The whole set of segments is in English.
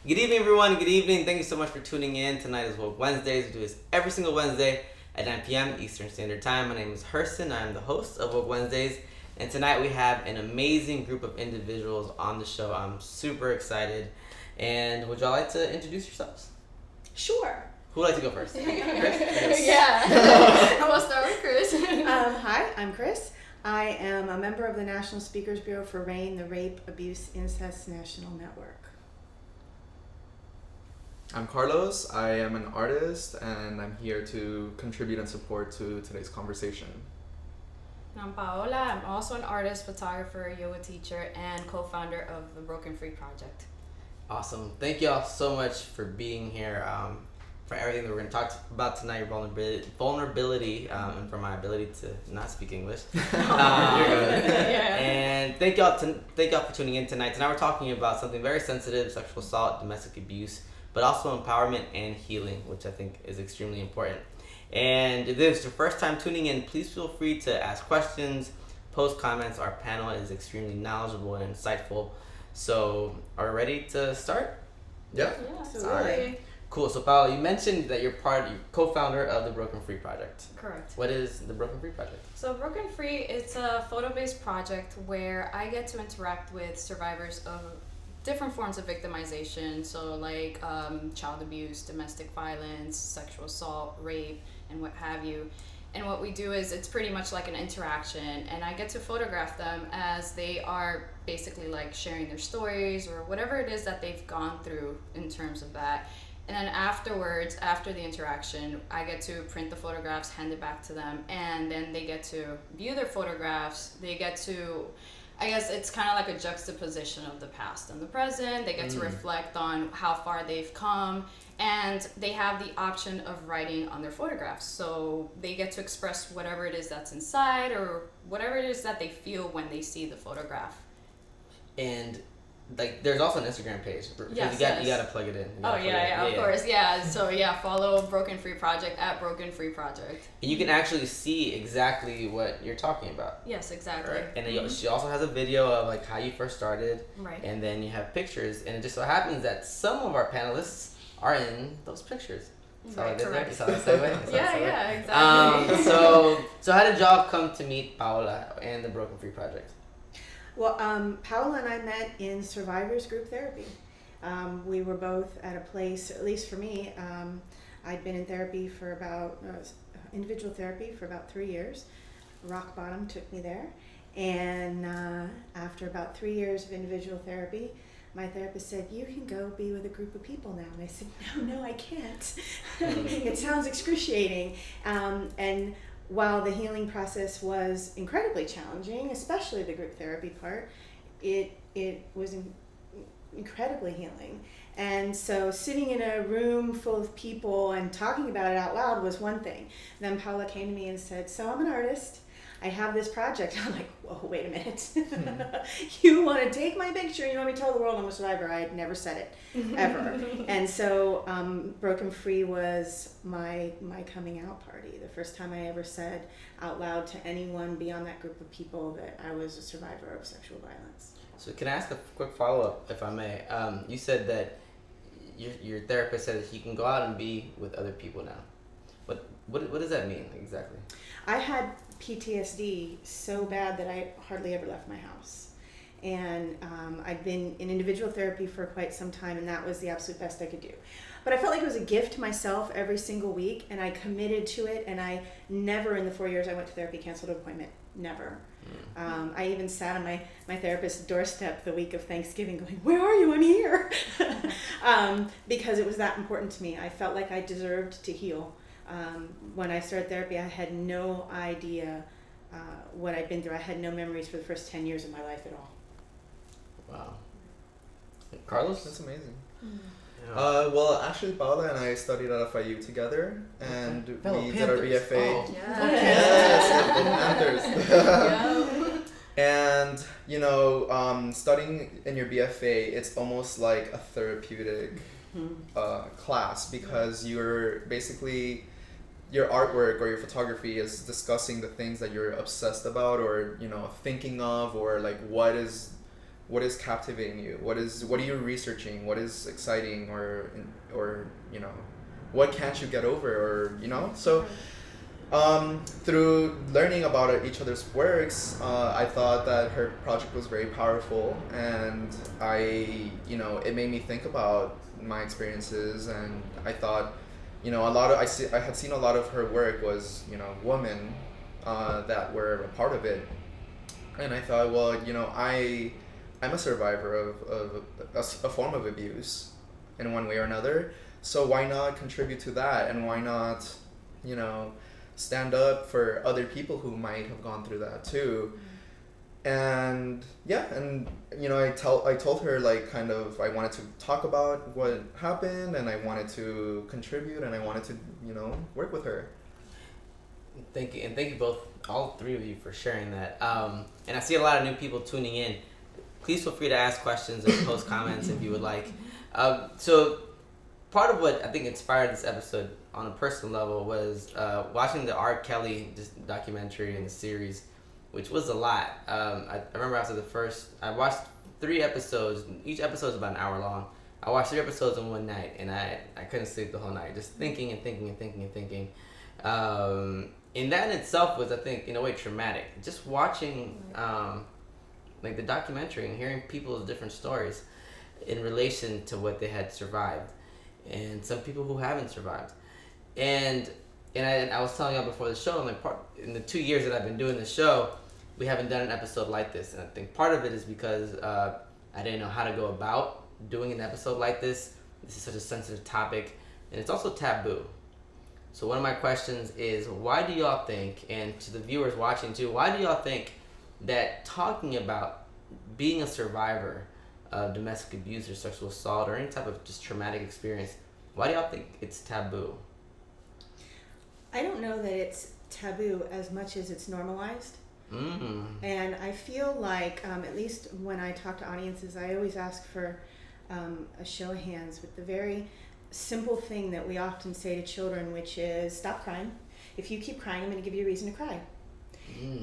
Good evening, everyone. Good evening. Thank you so much for tuning in. Tonight is Woke Wednesdays. We do this every single Wednesday at 9 p.m. Eastern Standard Time. My name is Hurston. I'm the host of Woke Wednesdays. And tonight we have an amazing group of individuals on the show. I'm super excited. And would y'all like to introduce yourselves? Sure. Who would like to go first? Chris? Yeah. We'll start with Chris. Hi, I'm Chris. I am a member of the National Speakers Bureau for RAIN, the Rape, Abuse, Incest National Network. I'm Carlos. I am an artist and I'm here to contribute and support to today's conversation. I'm Paola. I'm also an artist, photographer, yoga teacher, and co-founder of the Broken Free Project. Awesome. Thank y'all so much for being here, for everything that we're going to talk about tonight, your vulnerability and for my ability to not speak English. And thank y'all for tuning in tonight. Tonight we're talking about something very sensitive, sexual assault, domestic abuse, but also empowerment and healing, which I think is extremely important. And if this is your first time tuning in, please feel free to ask questions, post comments. Our panel is extremely knowledgeable and insightful. So, are we ready to start? Yeah. Absolutely. Cool. So, Paola, you mentioned that you're co-founder of the Broken Free Project. Correct. What is the Broken Free Project? So Broken Free, it's a photo-based project where I get to interact with survivors of different forms of victimization, so like child abuse, domestic violence, sexual assault, rape, and what have you. And what we do is it's pretty much like an interaction, and I get to photograph them as they are basically like sharing their stories or whatever it is that they've gone through in terms of that. And then afterwards, after the interaction, I get to print the photographs, hand it back to them, and then they get to view their photographs. They get to, I guess it's kind of like a juxtaposition of the past and the present. They get to reflect on how far they've come, and they have the option of writing on their photographs. So they get to express whatever it is that's inside or whatever it is that they feel when they see the photograph. And like, there's also an Instagram page. Yes, you gotta plug it in. Of course. So follow Broken Free Project at Broken Free Project. And you can actually see exactly what you're talking about. Yes, exactly. Right. And then she also has a video of like how you first started. Right. And then you have pictures, and it just so happens that some of our panelists are in those pictures. Right, correct. You saw that segue? Yeah, exactly. So how did y'all come to meet Paola and the Broken Free Project? Well, Paola and I met in survivors group therapy. We were both at a place, at least for me, I'd been in therapy for about, individual therapy for about 3 years. Rock bottom took me there. And after about 3 years of individual therapy, my therapist said, "You can go be with a group of people now." And I said, no, I can't. It sounds excruciating. And while the healing process was incredibly challenging, especially the group therapy part, it was incredibly healing. And so sitting in a room full of people and talking about it out loud was one thing. Then Paola came to me and said, "So I'm an artist. I have this project." I'm like, "Whoa, wait a minute. You want to take my picture and you want me to tell the world I'm a survivor?" I had never said it, ever. And so Broken Free was my coming out party. The first time I ever said out loud to anyone beyond that group of people that I was a survivor of sexual violence. So can I ask a quick follow-up, if I may? You said that your therapist said that you can go out and be with other people now. What does that mean exactly? I had PTSD so bad that I hardly ever left my house. And I'd been in individual therapy for quite some time, and that was the absolute best I could do. But I felt like it was a gift to myself every single week, and I committed to it, and I never in the 4 years I went to therapy canceled an appointment. Never. I even sat on my therapist's doorstep the week of Thanksgiving going, "Where are you? I'm here." Because it was that important to me. I felt like I deserved to heal. When I started therapy, I had no idea what I'd been through. I had no memories for the first 10 years of my life at all. Wow. Carlos? That's amazing. Yeah. Well, actually, Paola and I studied at FIU together, and we did our Panthers. BFA. Oh. Yes, Panthers. And studying in your BFA, it's almost like a therapeutic class, because you're basically, your artwork or your photography is discussing the things that you're obsessed about or thinking of, or like what is what is captivating you, what are you researching, what is exciting, or you know, what can't you get over, or you know. So through learning about each other's works, I thought that her project was very powerful, and it made me think about my experiences, and I thought, you know, I had seen a lot of her work was, you know, women that were a part of it, and I thought, well, you know, I'm a survivor of a form of abuse in one way or another, so why not contribute to that, and why not, you know, stand up for other people who might have gone through that too. And yeah, and you know, I told her, like, kind of, I wanted to talk about what happened, and I wanted to contribute, and I wanted to, you know, work with her. Thank you, and thank you both, all three of you, for sharing that. And I see a lot of new people tuning in. Please feel free to ask questions or post comments if you would like. So part of what I think inspired this episode on a personal level was watching the R. Kelly documentary and the series, which was a lot. I remember after I watched 3 episodes. Each episode is about an hour long. I watched 3 episodes in one night, and I couldn't sleep the whole night, just thinking and thinking and thinking and thinking. And that in itself was, I think, in a way, traumatic. Just watching like the documentary and hearing people's different stories in relation to what they had survived, and some people who haven't survived. And I was telling y'all before the show, I'm like, in the 2 years that I've been doing the show, we haven't done an episode like this. And I think part of it is because I didn't know how to go about doing an episode like this. This is such a sensitive topic, and it's also taboo. So one of my questions is, why do y'all think, and to the viewers watching too, why do y'all think that talking about being a survivor of domestic abuse or sexual assault or any type of just traumatic experience, why do y'all think it's taboo? I don't know that it's taboo as much as it's normalized. Mm. And I feel like, at least when I talk to audiences, I always ask for a show of hands with the very simple thing that we often say to children, which is, stop crying. If you keep crying, I'm going to give you a reason to cry.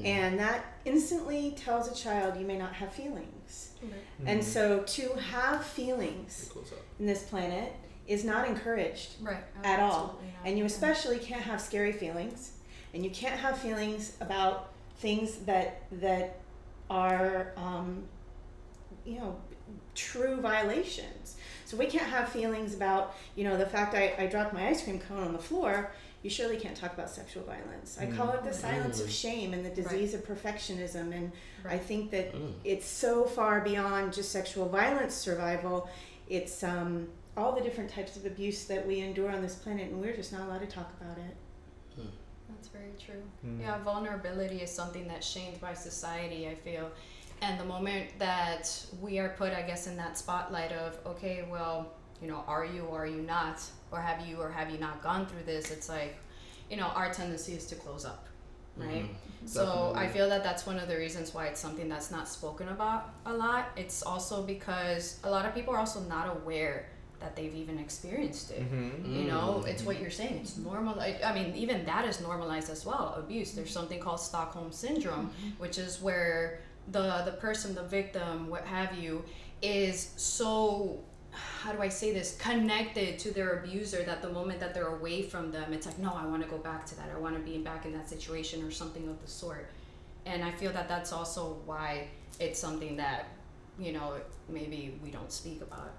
And that instantly tells a child you may not have feelings. And so to have feelings in this planet is not encouraged at all. And you especially can't have scary feelings, and you can't have feelings about things that are you know, true violations. So we can't have feelings about, you know, the fact I dropped my ice cream cone on the floor. You surely can't talk about sexual violence. I call it the silence of shame and the disease of perfectionism. And I think that it's so far beyond just sexual violence survival. It's all the different types of abuse that we endure on this planet, and we're just not allowed to talk about it. That's very true. Yeah, vulnerability is something that's shamed by society, I feel. And the moment that we are put, I guess, in that spotlight of, okay, well, you know, are you or are you not? Or have you not gone through this? It's like, you know, our tendency is to close up, right? So definitely. I feel that that's one of the reasons why it's something that's not spoken about a lot. It's also because a lot of people are also not aware that they've even experienced it. You know, it's what you're saying. It's normal. I mean, even that is normalized as well. Abuse. There's something called Stockholm Syndrome, which is where the person, the victim, what have you, is so, how do I say this, connected to their abuser that the moment that they're away from them, it's like, no, I want to go back to that. I want to be back in that situation or something of the sort. And I feel that that's also why it's something that, you know, maybe we don't speak about.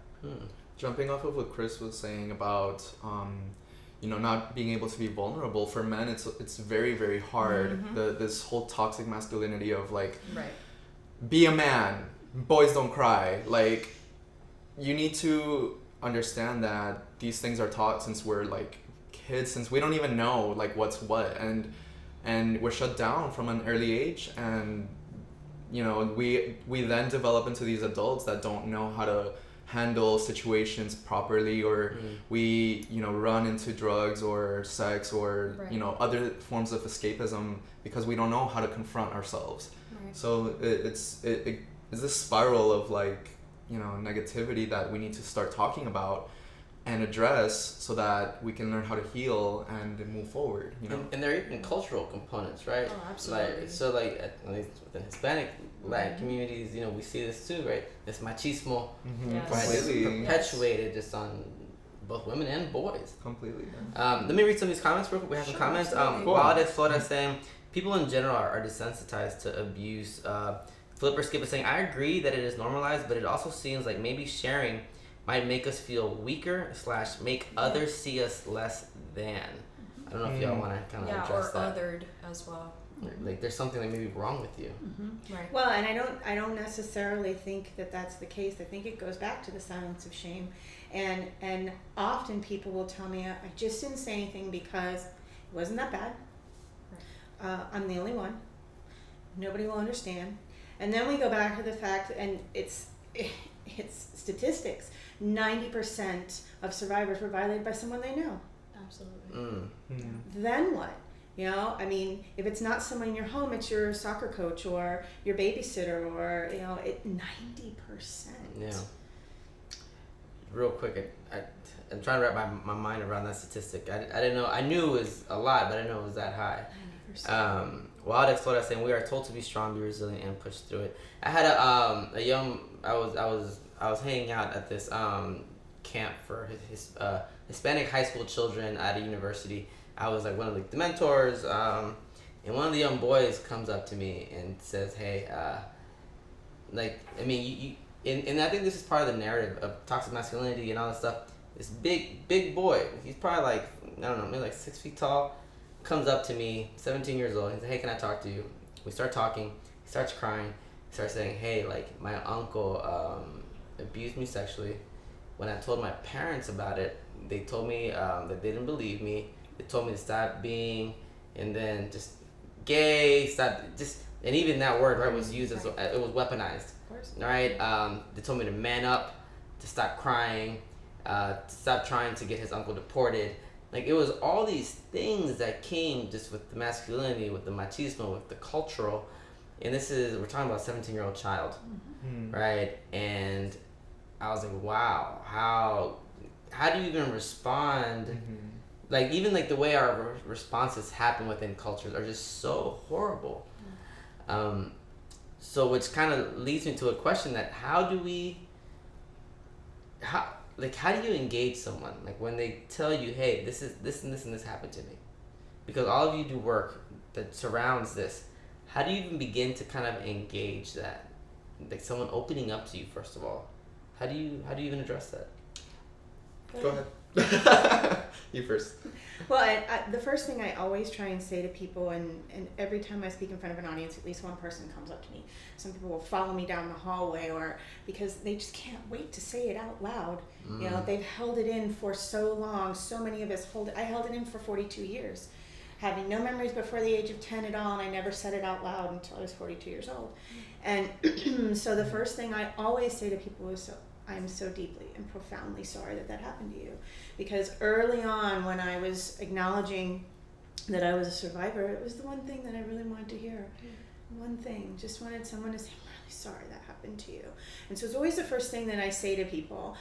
Jumping off of what Chris was saying about, you know, not being able to be vulnerable, for men, it's very, very hard. This whole toxic masculinity of like, be a man, boys don't cry. Like, you need to understand that these things are taught since we're like kids, since we don't even know like what's what, and we're shut down from an early age, and you know, we then develop into these adults that don't know how to handle situations properly, or we, you know, run into drugs or sex or you know, other forms of escapism because we don't know how to confront ourselves. So it's this spiral of like, you know, negativity that we need to start talking about. and address so that we can learn how to heal and move forward, you know. And there are even cultural components, right? Oh, absolutely. Like, so like at least within Hispanic Latin communities, you know, we see this too, right? This machismo, Yes. right? It's Completely. perpetuated just on both women and boys. Completely. Yeah. Let me read some of these comments real quick. We have some Sure, comments. absolutely. Cool. Wild Florida saying people in general are desensitized to abuse. Flipper Skip is saying, I agree that it is normalized, but it also seems like maybe sharing might make us feel weaker / make others see us less than. I don't know if y'all want to kind of address or that. othered as well. Like there's something that may be wrong with you. Right. Well, and I don't necessarily think that that's the case. I think it goes back to the silence of shame, and often people will tell me, I just didn't say anything because it wasn't that bad. I'm the only one. Nobody will understand. And then we go back to the fact, and it's statistics. 90% of survivors were violated by someone they know. Absolutely. Then what? You know, I mean, if it's not someone in your home, it's your soccer coach or your babysitter, or, you know, 90%. Yeah. Real quick, I'm trying to wrap my mind around that statistic. I didn't know. I knew it was a lot, but I didn't know it was that high. 90%. Wild Exploded saying we are told to be strong, be resilient, and push through it. I had a young. I was hanging out at this camp for his Hispanic high school children at a university. I was like one of the mentors, and one of the young boys comes up to me and says, "Hey, like, I mean, and I think this is part of the narrative of toxic masculinity and all that stuff. This big boy, he's probably like, I don't know, maybe like 6 feet tall, comes up to me, 17 years old. He said, "Hey, can I talk to you?" We start talking. He starts crying. He starts saying, "Hey, like my uncle abused me sexually. When I told my parents about it, they told me that they didn't believe me. They told me to stop being, and then just gay, stop, just, and even that word, right, was used as, it was weaponized. Of course. Right? They told me to man up, to stop crying, to stop trying to get his uncle deported. Like, it was all these things that came just with the masculinity, with the machismo, with the cultural. And we're talking about a 17-year-old child, right? And I was like, wow, how do you even respond? Like, even like the way our responses happen within cultures are just so horrible. So which kind of leads me to a question that how do you engage someone? Like, when they tell you, hey, this and this happened to me. Because all of you do work that surrounds this. How do you even begin to kind of engage that? Like, someone opening up to you, first of all. How do you even address that? Go ahead. You first. Well, I, the first thing I always try and say to people, and every time I speak in front of an audience, at least one person comes up to me. Some people will follow me down the hallway, or because they just can't wait to say it out loud. You know, they've held it in for so long. So many of us I held it in for 42 years. Having no memories before the age of 10 at all, and I never said it out loud until I was 42 years old. And so the first thing I always say to people is, I'm so deeply and profoundly sorry that happened to you. Because early on, when I was acknowledging that I was a survivor, it was the one thing that I really wanted to hear. One thing, just wanted someone to say, I'm really sorry that happened to you. And so it's always the first thing that I say to people.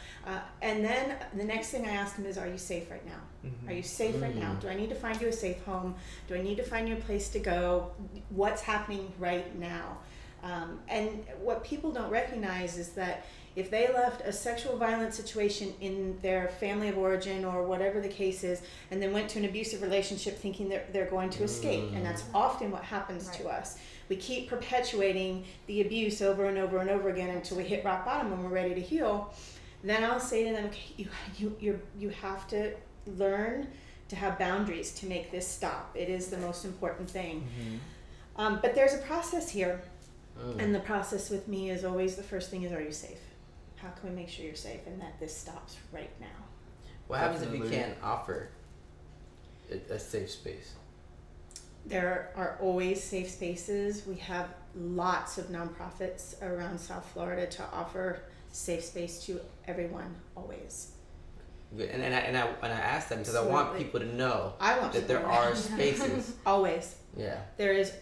And then the next thing I ask them is, are you safe right now? Are you safe right now? Do I need to find you a safe home? Do I need to find you a place to go? What's happening right now? And what people don't recognize is that if they left a sexual violence situation in their family of origin or whatever the case is, and then went to an abusive relationship thinking they're going to escape, and that's often what happens to us. We keep perpetuating the abuse over and over and over again until we hit rock bottom when we're ready to heal. Then I'll say to them, okay, you have to learn to have boundaries to make this stop. It is the most important thing. But there's a process here. And the process with me is always, the first thing is, are you safe? How can we make sure you're safe and that this stops right now? What happens if you can't offer a safe space? There are always safe spaces. We have lots of nonprofits around South Florida to offer safe space to everyone, always. Good. And I asked them because Absolutely. I want people to know that there are spaces. Always. Yeah. There is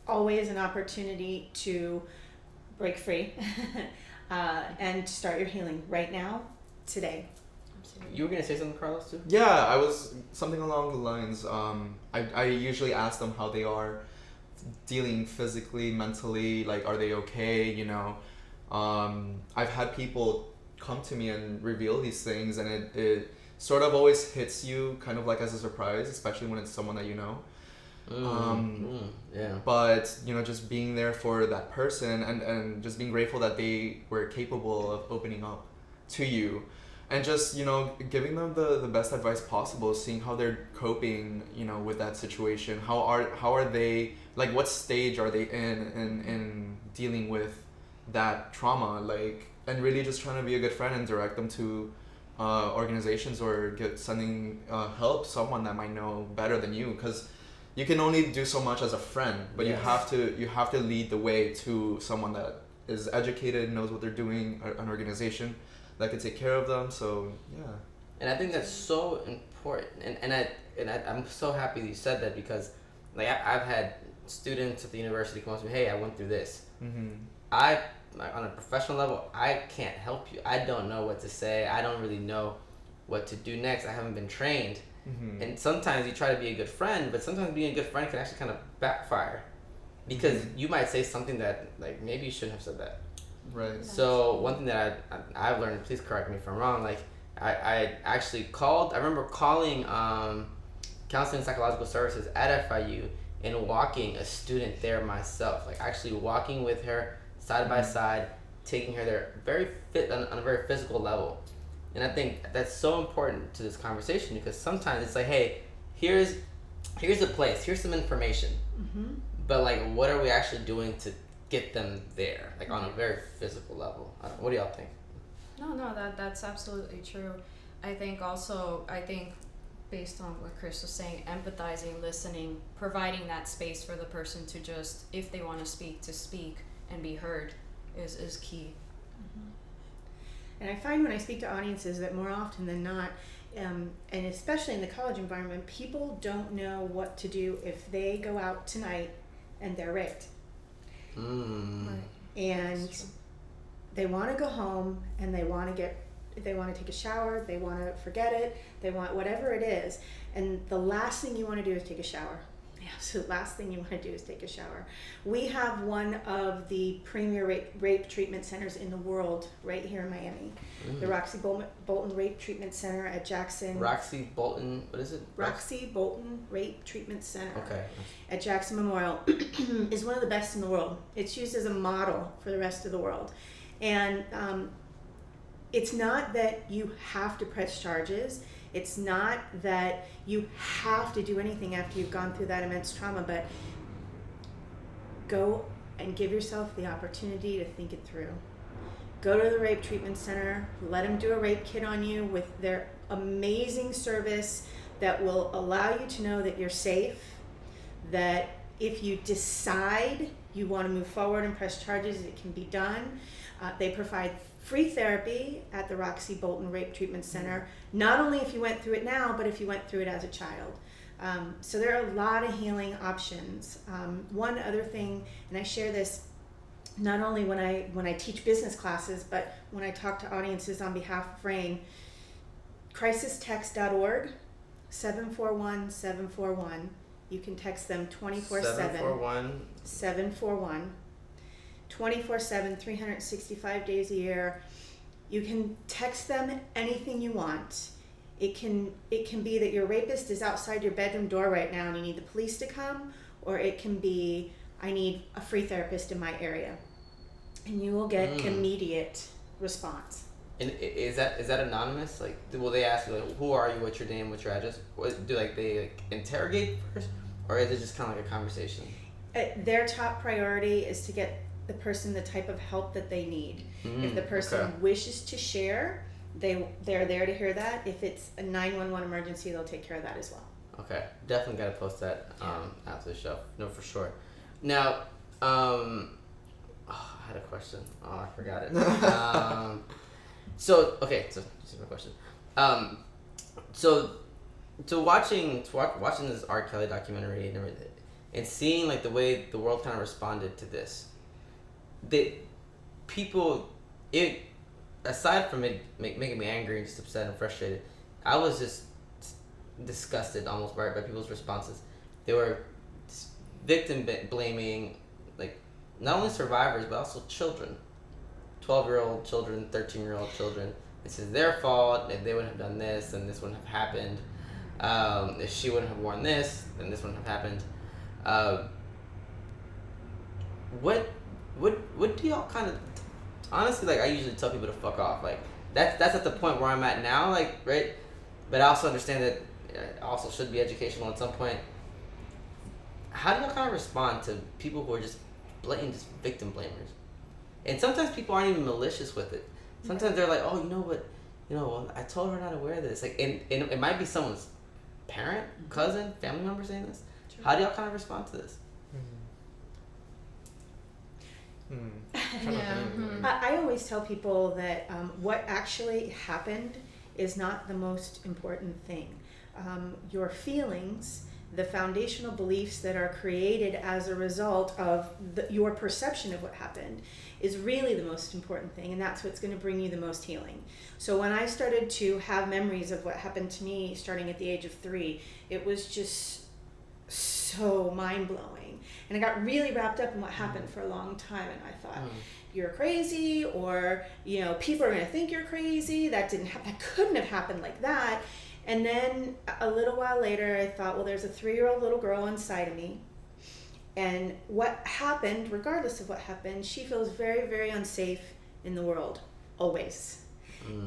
always an opportunity to break free and start your healing right now, today. Absolutely. You were gonna say something, Carlos, too? Yeah, I was something along the lines. I usually ask them how they are dealing physically, mentally, like are they okay, you know. I've had people come to me and reveal these things, and it sort of always hits you kind of like as a surprise, especially when it's someone that you know. Yeah. But you know, just being there for that person, and just being grateful that they were capable of opening up to you, and just, you know, giving them the best advice possible, seeing how they're coping, you know, with that situation. How are they, like, what stage are they in dealing with that trauma, like, and really just trying to be a good friend and direct them to organizations, or sending help, someone that might know better than you, because you can only do so much as a friend, but Yes. you have to lead the way to someone that is educated, knows what they're doing, an organization that can take care of them. So yeah. And I think that's so important. I'm so happy that you said that, because like I've had students at the university come up to me, hey, I went through this. Mm-hmm. Like, on a professional level, I can't help you. I don't know what to say. I don't really know what to do next. I haven't been trained. Mm-hmm. And sometimes you try to be a good friend, but sometimes being a good friend can actually kind of backfire, because you might say something that, like, maybe you shouldn't have said that. Right. So one thing that I've learned, please correct me if I'm wrong, like I actually I remember calling counseling and psychological services at FIU and walking a student there myself, like actually walking with her side by side, taking her there on a very physical level. And I think that's so important to this conversation, because sometimes it's like, hey, here's a place, here's some information, but like, what are we actually doing to get them there, like on a very physical level? What do y'all think? No, that's absolutely true. I think based on what Chris was saying, empathizing, listening, providing that space for the person to just, if they want to speak and be heard, is key. And I find when I speak to audiences that more often than not, and especially in the college environment, people don't know what to do if they go out tonight and they're raped. Right. And they want to go home, and they want to take a shower, they want to forget it, they want whatever it is, and the last thing you want to do is take a shower. The absolute last thing you want to do is take a shower. We have one of the premier rape treatment centers in the world right here in Miami. The Roxy Bolton Rape Treatment Center at Jackson. Roxy Bolton, what is it? Roxy Bolton Rape Treatment Center. Okay. At Jackson Memorial is one of the best in the world. It's used as a model for the rest of the world. And it's not that you have to press charges. It's not that you have to do anything after you've gone through that immense trauma, but go and give yourself the opportunity to think it through. Go to the rape treatment center, let them do a rape kit on you with their amazing service that will allow you to know that you're safe, that if you decide you want to move forward and press charges, it can be done. They provide free therapy at the Roxy Bolton Rape Treatment Center, not only if you went through it now, but if you went through it as a child. So there are a lot of healing options. One other thing, and I share this not only when I teach business classes, but when I talk to audiences on behalf of RAIN, crisistext.org, 741-741. You can text them 24/7. 741. 24/7, 365 days a year. You can text them anything you want. It can be that your rapist is outside your bedroom door right now and you need the police to come, or it can be, I need a free therapist in my area. And you will get immediate response. And is that anonymous? Like, will they ask you, like, who are you, what's your name, what's your address? Do they interrogate first, or is it just kind of like a conversation? Their top priority is to get the person the type of help that they need. If the person wishes to share, they're there to hear that. If it's a 911 emergency, they'll take care of that as well. Okay, definitely got to post that after the show. No, for sure. Now, I had a question. Oh, I forgot it. So this is my question. So watching this R. Kelly documentary and everything, and seeing like the way the world kind of responded to this, aside from it making me angry and just upset and frustrated, I was just disgusted almost by people's responses. They were victim blaming, like, not only survivors but also children, 12-year-old children, 13-year-old children. This is their fault. If they wouldn't have done this, then this wouldn't have happened. If she wouldn't have worn this, then this wouldn't have happened. What do y'all kind of, honestly, like, I usually tell people to fuck off. Like, that's at the point where I'm at now, like, right? But I also understand that it also should be educational at some point. How do y'all kind of respond to people who are just blatant just victim blamers? And sometimes people aren't even malicious with it. Sometimes they're like, oh, you know what, well, I told her not to wear this. Like, and it might be someone's parent, cousin, family member saying this. Sure. How do y'all kind of respond to this? I always tell people that what actually happened is not the most important thing. Your feelings, the foundational beliefs that are created as a result of your perception of what happened, is really the most important thing, and that's what's going to bring you the most healing. So when I started to have memories of what happened to me starting at the age of 3, it was just so mind-blowing, and I got really wrapped up in what happened for a long time, and I thought, you're crazy, or people are going to think you're crazy. That couldn't have happened like that. And then a little while later, I thought, well, there's a 3-year-old little girl inside of me, and what happened, regardless of what happened, she feels very, very unsafe in the world, always.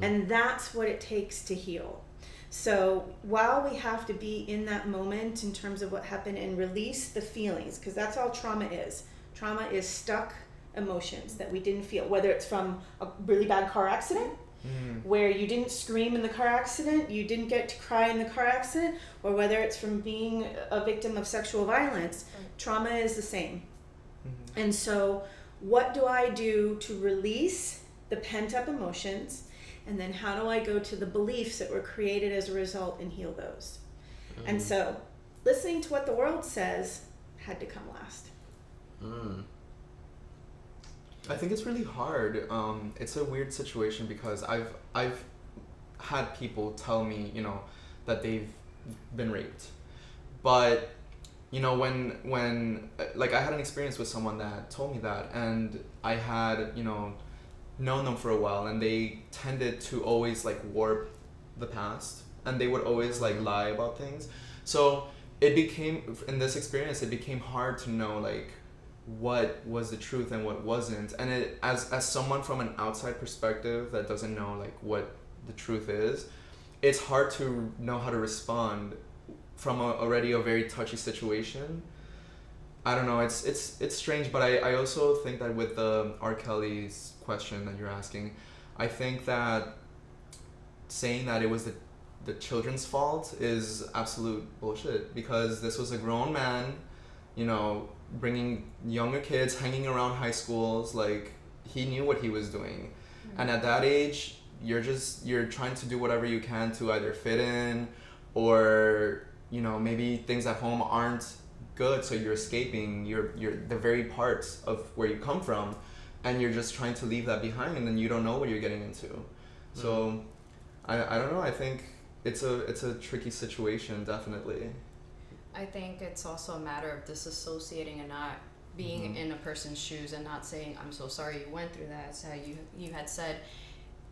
And that's what it takes to heal. So while we have to be in that moment in terms of what happened and release the feelings, because that's all trauma is. Trauma is stuck emotions that we didn't feel, whether it's from a really bad car accident, where you didn't scream in the car accident, you didn't get to cry in the car accident, or whether it's from being a victim of sexual violence. Trauma is the same. And so what do I do to release the pent-up emotions, and then how do I go to the beliefs that were created as a result and heal those? And so listening to what the world says had to come last. I think it's really hard. It's a weird situation because I've had people tell me, that they've been raped, but when like I had an experience with someone that told me that, and I had known them for a while, and they tended to always like warp the past, and they would always like lie about things. So it became, in this experience, it became hard to know like what was the truth and what wasn't. And it, as someone from an outside perspective that doesn't know like what the truth is, it's hard to know how to respond from already a very touchy situation. I don't know, it's strange, but I also think that with the R. Kelly's question that you're asking, I think that saying that it was the children's fault is absolute bullshit, because this was a grown man, bringing younger kids, hanging around high schools, like he knew what he was doing. And at that age, you're trying to do whatever you can to either fit in, or maybe things at home aren't good, so you're escaping you're the very parts of where you come from, and you're just trying to leave that behind, and you don't know what you're getting into. So I don't know, I think it's a tricky situation, definitely. I think it's also a matter of disassociating and not being in a person's shoes and not saying, I'm so sorry you went through that, as how you had said,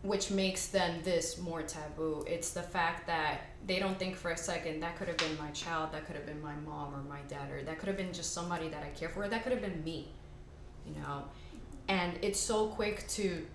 which makes then this more taboo. It's the fact that they don't think for a second, that could have been my child, that could have been my mom or my dad, or that could have been just somebody that I care for, or that could have been me, And it's so quick to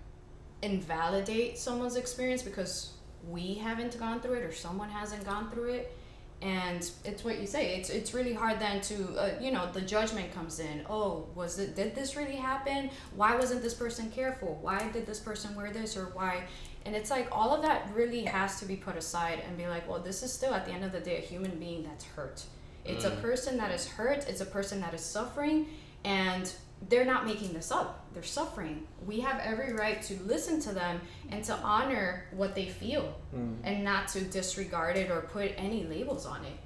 invalidate someone's experience because we haven't gone through it or someone hasn't gone through it. And it's what you say, it's really hard then to, the judgment comes in. Oh, did this really happen? Why wasn't this person careful? Why did this person wear this, or why? And it's like all of that really has to be put aside and be like, well, this is still at the end of the day a human being that's hurt. It's a person that is hurt, it's a person that is suffering, and they're not making this up. They're suffering. We have every right to listen to them and to honor what they feel and not to disregard it or put any labels on it.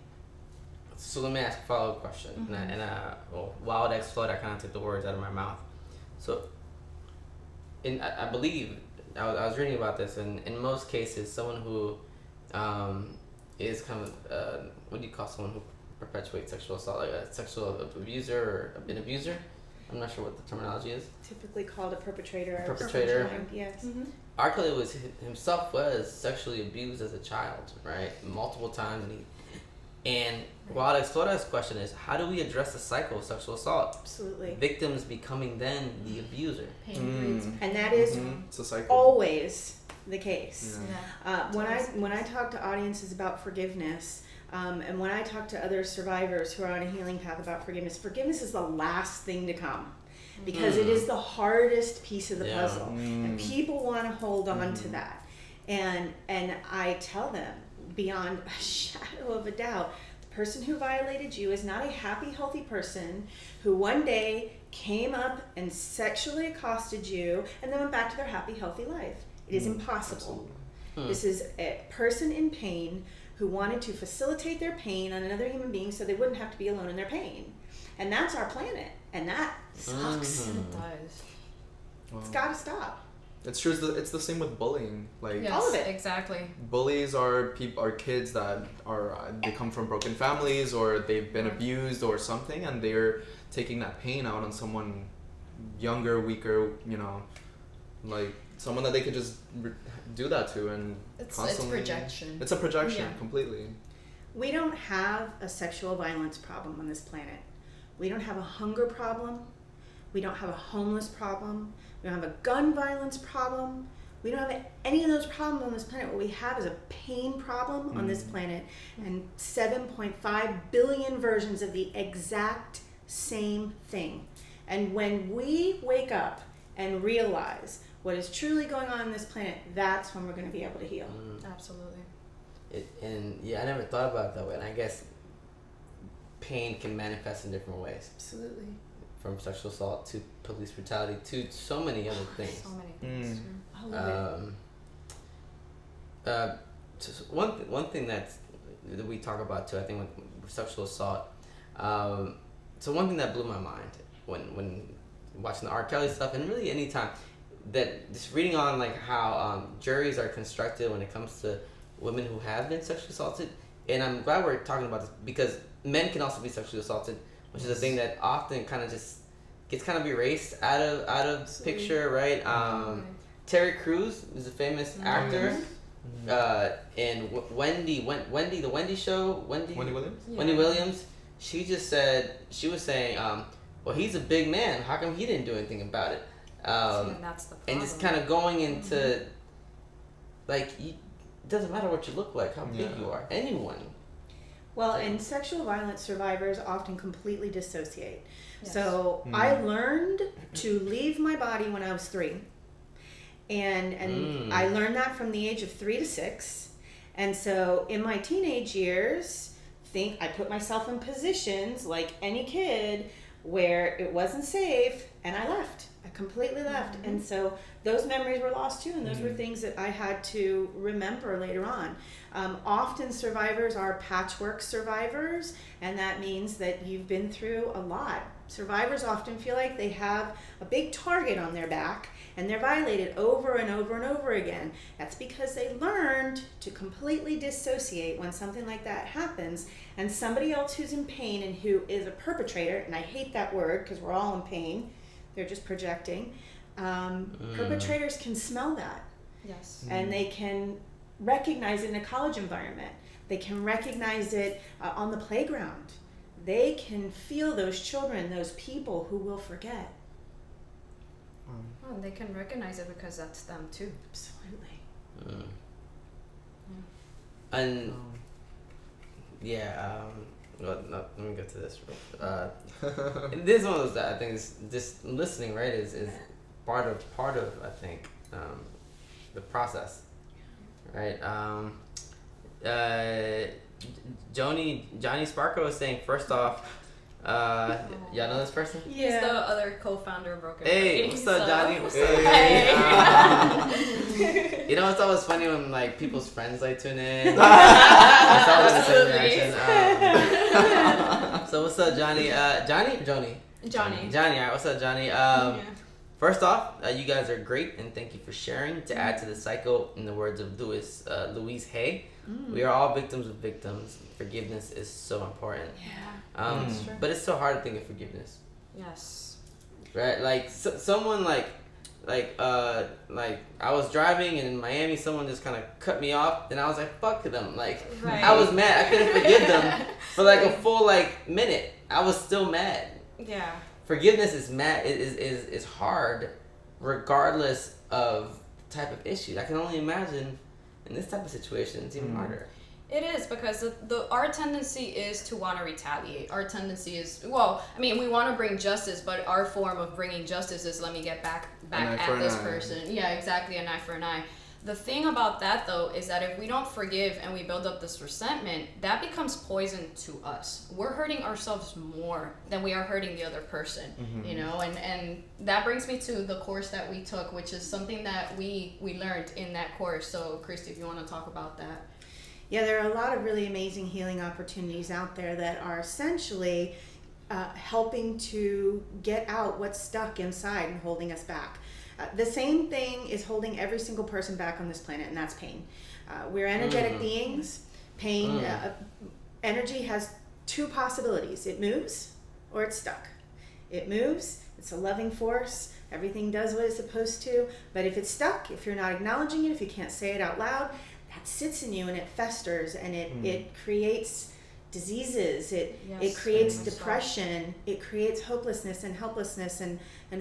So let me ask a follow-up question. While it exploded, I kind of took the words out of my mouth. So, I believe, I was reading about this, and in most cases, someone who is kind of what do you call someone who perpetuates sexual assault, like a sexual abuser or an abuser? I'm not sure what the terminology is. Typically called a perpetrator. Perpetrator. Yes. Mm-hmm. R. Kelly himself was sexually abused as a child, right? Multiple times, and Guadalajara's question is, how do we address the cycle of sexual assault? Absolutely. Victims becoming then the abuser. Pain breeds pain. And that is It's a cycle. always the case. Yeah. When I talk to audiences about forgiveness, and when I talk to other survivors who are on a healing path about forgiveness is the last thing to come, because it is the hardest piece of the puzzle, and people want to hold on to that. And I tell them beyond a shadow of a doubt, the person who violated you is not a happy, healthy person who one day came up and sexually accosted you and then went back to their happy, healthy life. It is impossible. This is a person in pain who wanted to facilitate their pain on another human being so they wouldn't have to be alone in their pain. And that's our planet. And that sucks. It does. Wow. It's got to stop. It's true. It's the same with bullying. Like Yes, all of it. exactly. bullies are kids that they come from broken families, or they've been abused or something, and they're taking that pain out on someone younger, weaker. Like someone that they could just do that to, and It's constantly. projection. It's a projection Yeah. completely. We don't have a sexual violence problem on this planet. We don't have a hunger problem. We don't have a homeless problem. We don't have a gun violence problem. We don't have any of those problems on this planet. What we have is a pain problem on this planet, and 7.5 billion versions of the exact same thing. And when we wake up and realize what is truly going on this planet, that's when we're going to be able to heal. Absolutely. I never thought about it that way. And I guess pain can manifest in different ways, Absolutely. from sexual assault to police brutality to so many other things. So many things. All of it. Just one thing that we talk about too, I think, with sexual assault. So one thing that blew my mind when watching the R. Kelly stuff, and really any time that just reading on like how juries are constructed when it comes to women who have been sexually assaulted, and I'm glad we're talking about this because men can also be sexually assaulted, which is a thing that often kind of just gets kind of erased out of picture, right? Terry Crews is a famous actor, and Wendy, the Wendy Show, Wendy Williams. Yeah. Wendy Williams. She was saying, well, he's a big man. How come he didn't do anything about it? That's the problem. And just kind of going into like, it doesn't matter what you look like, how big you are, anyone. Well, and sexual violence survivors often completely dissociate. Yes. So I learned to leave my body when I was 3. And I learned that from the age of 3 to 6. And so in my teenage years, I put myself in positions like any kid where it wasn't safe, and I left. I completely left. And so those memories were lost too, and those were things that I had to remember later on. Often survivors are patchwork survivors, and that means that you've been through a lot. Survivors often feel like they have a big target on their back, and they're violated over and over and over again. That's because they learned to completely dissociate when something like that happens, and somebody else who's in pain and who is a perpetrator, and I hate that word because we're all in pain, they're just projecting. Perpetrators can smell that. Yes. And they can recognize it in a college environment. They can recognize it on the playground. They can feel those children, those people who will forget. And they can recognize it because that's them too. Absolutely. And well, no, let me get to this. This is one of those that I think is just listening, right? Is part of I think the process, right? Johnny Sparko is saying, first off, y'all know this person? He's the other co-founder of Broken Hey, Brain, what's up, so- Johnny? What's up? Hey. You know, it's always funny when like people's friends like tune in. It's always the same reaction. So what's up, Johnny? Johnny. Johnny. Johnny, all right. What's up, Johnny? First off, you guys are great, and thank you for sharing. To add to the cycle, in the words of Louise Hay, we are all victims of victims. Forgiveness is so important. Yeah. That's true. But it's so hard to think of forgiveness. Yes. Right? Like, someone I was driving and in Miami, someone just kind of cut me off, and I was like, fuck them. Like, Right. I was mad. I couldn't forgive them for like a full minute. I was still mad. Yeah. Forgiveness is hard, regardless of the type of issue. I can only imagine in this type of situation, it's even harder. It is, because our tendency is to want to retaliate. Our tendency is, we want to bring justice, but our form of bringing justice is, let me get back at this person. Yeah, exactly, an eye for an eye. The thing about that, though, is that if we don't forgive and we build up this resentment, that becomes poison to us. We're hurting ourselves more than we are hurting the other person, you know? And that brings me to the course that we took, which is something that we learned in that course. So, Christy, if you want to talk about that. Yeah, there are a lot of really amazing healing opportunities out there that are essentially helping to get out what's stuck inside and holding us back. The same thing is holding every single person back on this planet, and that's pain. We're energetic beings. Pain, energy has two possibilities. It moves or it's stuck. It moves, it's a loving force. Everything does what it's supposed to. But if it's stuck, if you're not acknowledging it, if you can't say it out loud, that sits in you and it festers and it creates diseases, it creates depression, it creates hopelessness and helplessness and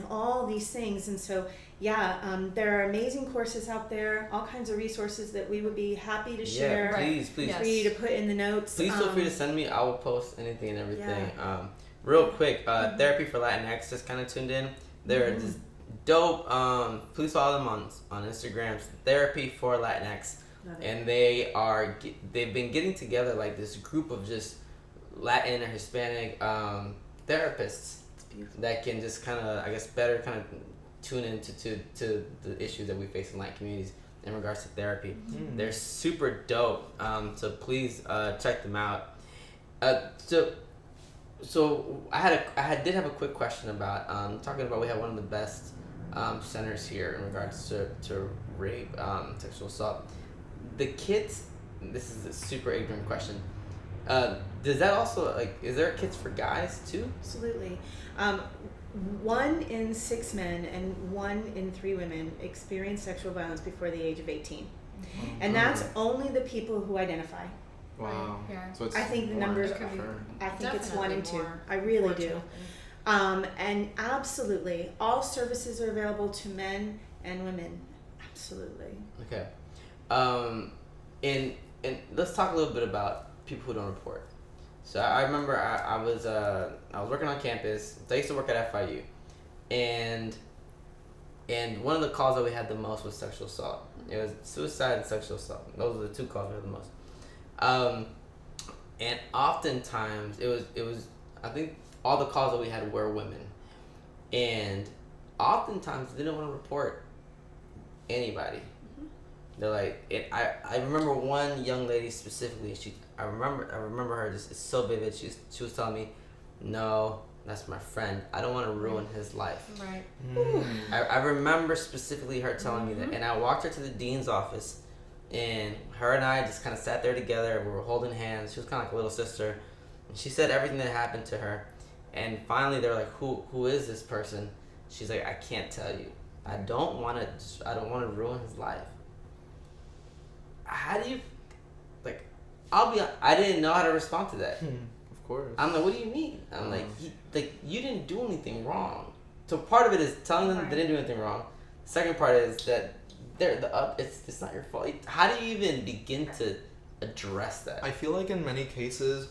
all these things. And so there are amazing courses out there, all kinds of resources that we would be happy to share. Please for you to put in the notes. Please feel free to send me. I will post anything and everything. Real quick, Therapy for Latinx just kind of tuned in. They're just dope. Please follow them on Instagram, Therapy for Latinx. And they've been getting together like this group of just Latin or Hispanic therapists that can just kind of, I guess, better kind of tune into to the issues that we face in Latin communities in regards to therapy. They're super dope. So please check them out. So I did have a quick question about talking about we have one of the best centers here in regards to rape, sexual assault. The kids, this is a super ignorant question. Does that also, is there kits for guys too? Absolutely. 1 in 6 men and 1 in 3 women experience sexual violence before the age of 18. And that's only the people who identify. Wow. Yeah. So it's I think the more numbers for sure. I think it's 1 Definitely and 2. more, I really do. fortunately. And absolutely, all services are available to men and women. Absolutely. Okay. And let's talk a little bit about people who don't report. So I remember I was working on campus. I used to work at FIU, and one of the calls that we had the most was sexual assault. It was suicide and sexual assault. Those were the 2 calls we had the most. And oftentimes it was I think all the calls that we had were women, and oftentimes they didn't want to report anybody. They're like, I remember one young lady specifically. I remember her. Just it's so vivid. She was telling me, "No, that's my friend. I don't want to ruin his life." Right. I remember specifically her telling me that, and I walked her to the dean's office, and her and I just kind of sat there together. We were holding hands. She was kind of like a little sister, and she said everything that happened to her. And finally, they were like, "Who is this person?" She's like, "I can't tell you. I don't want to ruin his life." How do you, I didn't know how to respond to that. Of course. I'm like, what do you mean? I'm like, you didn't do anything wrong. So part of it is telling them they didn't do anything wrong. The second part is that it's not your fault. How do you even begin to address that? I feel like in many cases,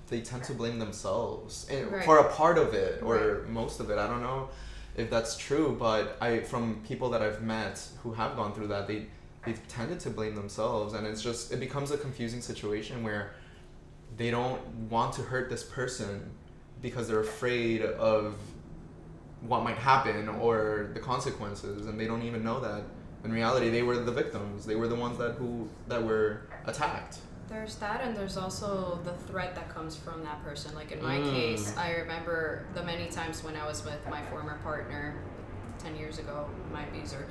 they tend to blame themselves Right. for a part of it or most of it. I don't know if that's true, but from people that I've met who have gone through that, they've tended to blame themselves, and it becomes a confusing situation where they don't want to hurt this person because they're afraid of what might happen or the consequences, and they don't even know that in reality they were the victims. They were the ones that were attacked. There's that, and there's also the threat that comes from that person. Like in my case, I remember the many times when I was with my former partner, 10 years ago, my abuser.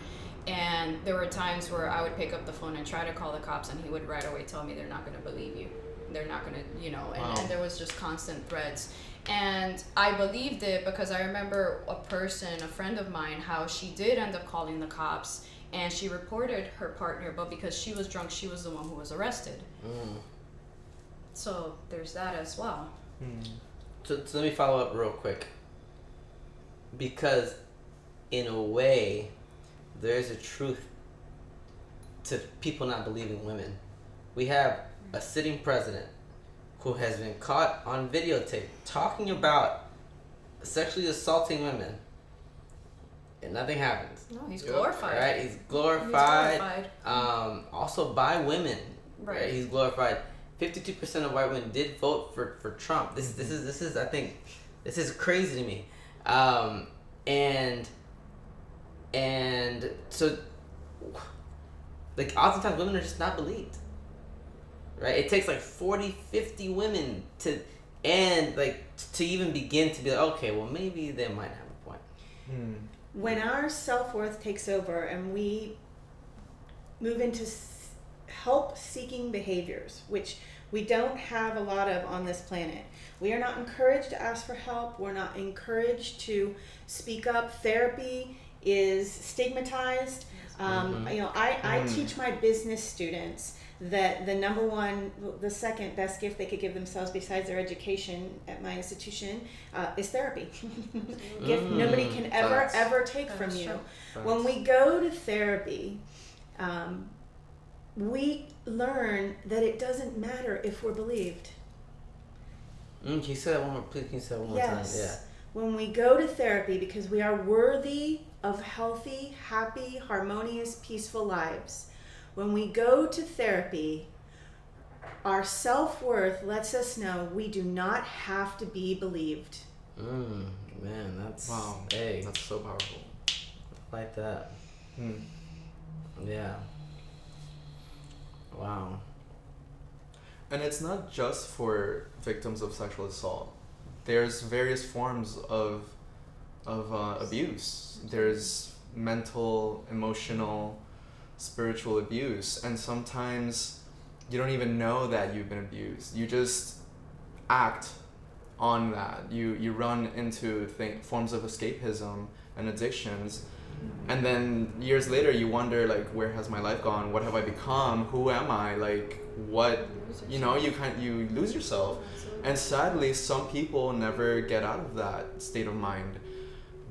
And there were times where I would pick up the phone and try to call the cops, and he would right away tell me they're not going to believe you. They're not going to, you know, and there was just constant threats. And I believed it because I remember a friend of mine, how she did end up calling the cops, and she reported her partner, but because she was drunk, she was the one who was arrested. So there's that as well. So let me follow up real quick. Because in a way, there's a truth to people not believing women. We have a sitting president who has been caught on videotape talking about sexually assaulting women, and nothing happens. No, he's glorified. Right? He's glorified. Also by women. Right? He's glorified. 52% of white women did vote for Trump. This is I think this is crazy to me. And so, like, oftentimes women are just not believed, right? It takes like 40, 50 women to even begin to be like, okay, well, maybe they might have a point. When our self-worth takes over and we move into help-seeking behaviors, which we don't have a lot of on this planet. We are not encouraged to ask for help. We're not encouraged to speak up. Therapy is stigmatized. You know, I teach my business students that the second best gift they could give themselves besides their education at my institution is therapy. Gift nobody can ever take from you. When we go to therapy, we learn that it doesn't matter if we're believed. Can you say that one more? Please, can you say that one more time? Yeah. When we go to therapy, because we are worthy of healthy, happy, harmonious, peaceful lives. When we go to therapy, our self-worth lets us know we do not have to be believed. Man, that's wow. Hey, that's so powerful. I like that. Yeah. Wow. And it's not just for victims of sexual assault. There's various forms of abuse. There's mental, emotional, spiritual abuse, and sometimes you don't even know that you've been abused. You just act on that. You run into forms of escapism and addictions, and then years later you wonder, like, where has my life gone? What have I become? Who am I? Like, what? You know, you lose yourself. And sadly, some people never get out of that state of mind.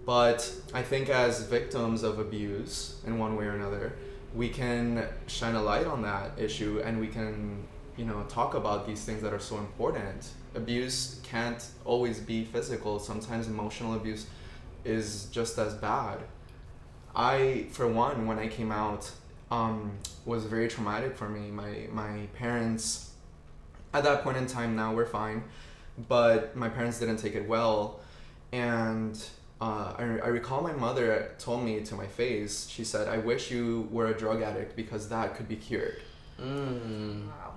But I think as victims of abuse in one way or another, we can shine a light on that issue, and we can, you know, talk about these things that are so important. Abuse can't always be physical. Sometimes emotional abuse is just as bad. I, for one, when I came out, was very traumatic for me. My parents, at that point in time, now we're fine, but my parents didn't take it well. And I recall my mother told me to my face, she said, "I wish you were a drug addict because that could be cured." Wow.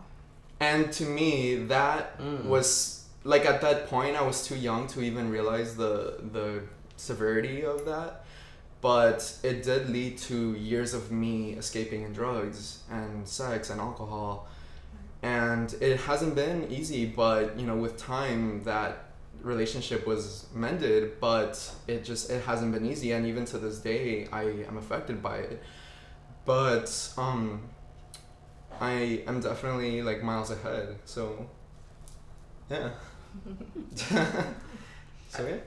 And to me, that was, like, at that point, I was too young to even realize the severity of that. But it did lead to years of me escaping in drugs and sex and alcohol. And it hasn't been easy, but, you know, with time, that relationship was mended, but it hasn't been easy. And even to this day, I am affected by it. But I am definitely, like, miles ahead. So, yeah. So, yeah.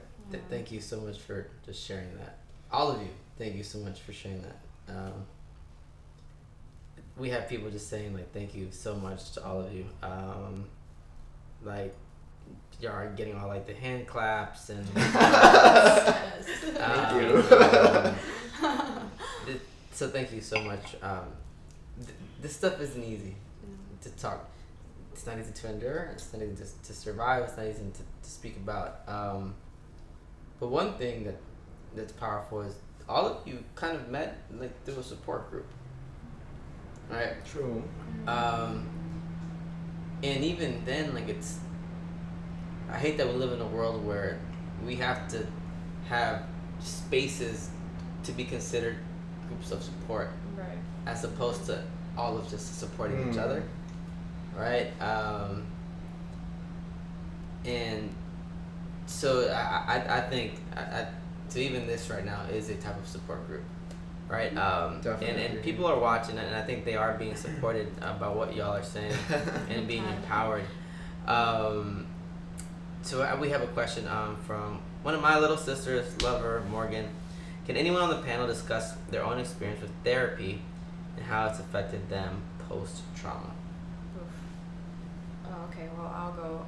Thank you so much for just sharing that. All of you, thank you so much for sharing that. We have people just saying, like, thank you so much to all of you. Like, you are getting all, like, the hand claps and Thank you. So thank you so much. This stuff isn't easy to talk. It's not easy to endure. It's not easy to survive. It's not easy to speak about. But one thing that's powerful is all of you kind of met, like, through a support group, right? True. And even then, like, I hate that we live in a world where we have to have spaces to be considered groups of support, Right. as opposed to all of just supporting each other, right? And so I think so even this right now is a type of support group, right? And people are watching it, and I think they are being supported by what y'all are saying and being empowered. So we have a question from one of my little sisters, Lover Morgan. Can anyone on the panel discuss their own experience with therapy and how it's affected them post-trauma? Oh, okay, well, I'll go.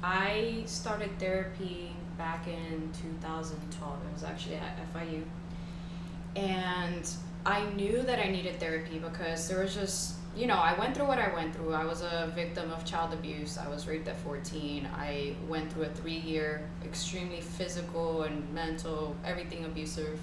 I started therapy back in 2012. It was actually at FIU. And I knew that I needed therapy because there was just, I went through what I went through. I was a victim of child abuse. I was raped at 14. I went through a 3-year, extremely physical and mental, everything abusive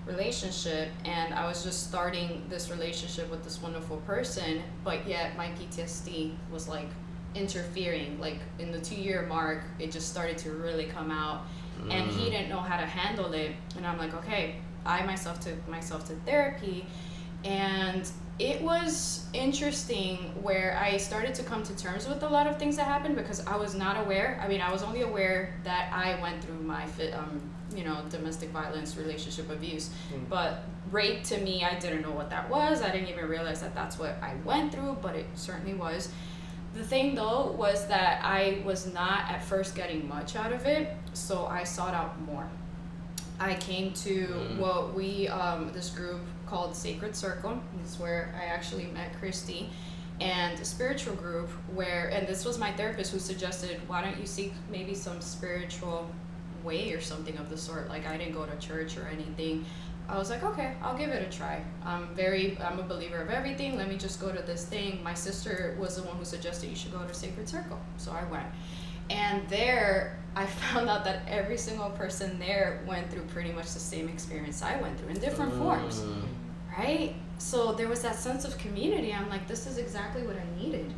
relationship. And I was just starting this relationship with this wonderful person, but yet my PTSD was like interfering. Like in the 2-year mark, it just started to really come out. And he didn't know how to handle it. And I'm like, okay, I myself took myself to therapy. And it was interesting where I started to come to terms with a lot of things that happened because I was not aware. I mean, I was only aware that I went through my domestic violence, relationship abuse. But rape, to me, I didn't know what that was. I didn't even realize that that's what I went through, but it certainly was. The thing, though, was that I was not at first getting much out of it, so I sought out more. I came to what we, this group called Sacred Circle. This is where I actually met Christy, and a spiritual group where, and this was my therapist who suggested, why don't you seek maybe some spiritual way or something of the sort. Like, I didn't go to church or anything. I was like, okay, I'll give it a try. I'm a believer of everything. Let me just go to this thing. My sister was the one who suggested you should go to Sacred Circle. So I went. And there, I found out that every single person there went through pretty much the same experience I went through in different forms, right? So there was that sense of community. I'm like, this is exactly what I needed.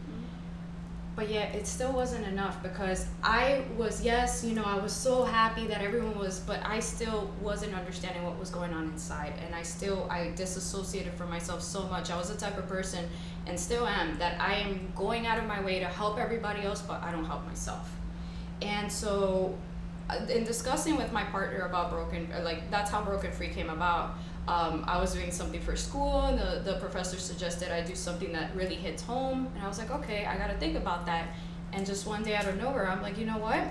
But yet it still wasn't enough because I was, I was so happy that everyone was, but I still wasn't understanding what was going on inside. And I disassociated from myself so much. I was the type of person, and still am, that I am going out of my way to help everybody else, but I don't help myself. And so in discussing with my partner about that's how Broken Free came about. I was doing something for school, and the professor suggested I do something that really hits home. And I was like, okay, I gotta think about that. And just one day out of nowhere, I'm like, you know what?